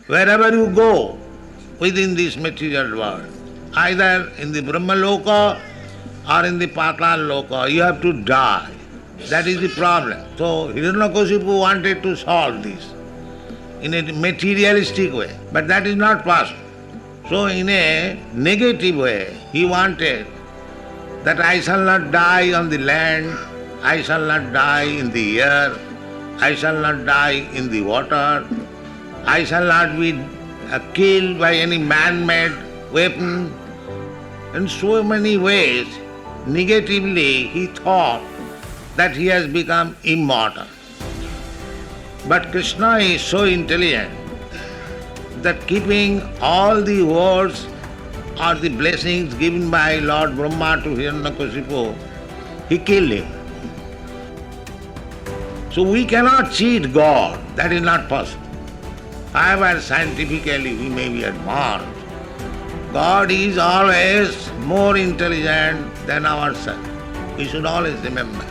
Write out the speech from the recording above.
Wherever you go within this material world, either in the Brahma Loka or in the Patalan Loka, you have to die. That is the problem. So Hiranyakashipu wanted to solve this in a materialistic way, but that is not possible. So in a negative way, he wanted that I shall not die on the land, I shall not die in the air, I shall not die in the water, I shall not be killed by any man-made weapon. In so many ways, negatively he thought that he has become immortal. But Krishna is so intelligent that keeping all the words or the blessings given by Lord Brahma to Hiranyakashipu, he killed him. So we cannot cheat God, that is not possible. However scientifically we may be advanced, God is always more intelligent than ourselves. We should always remember.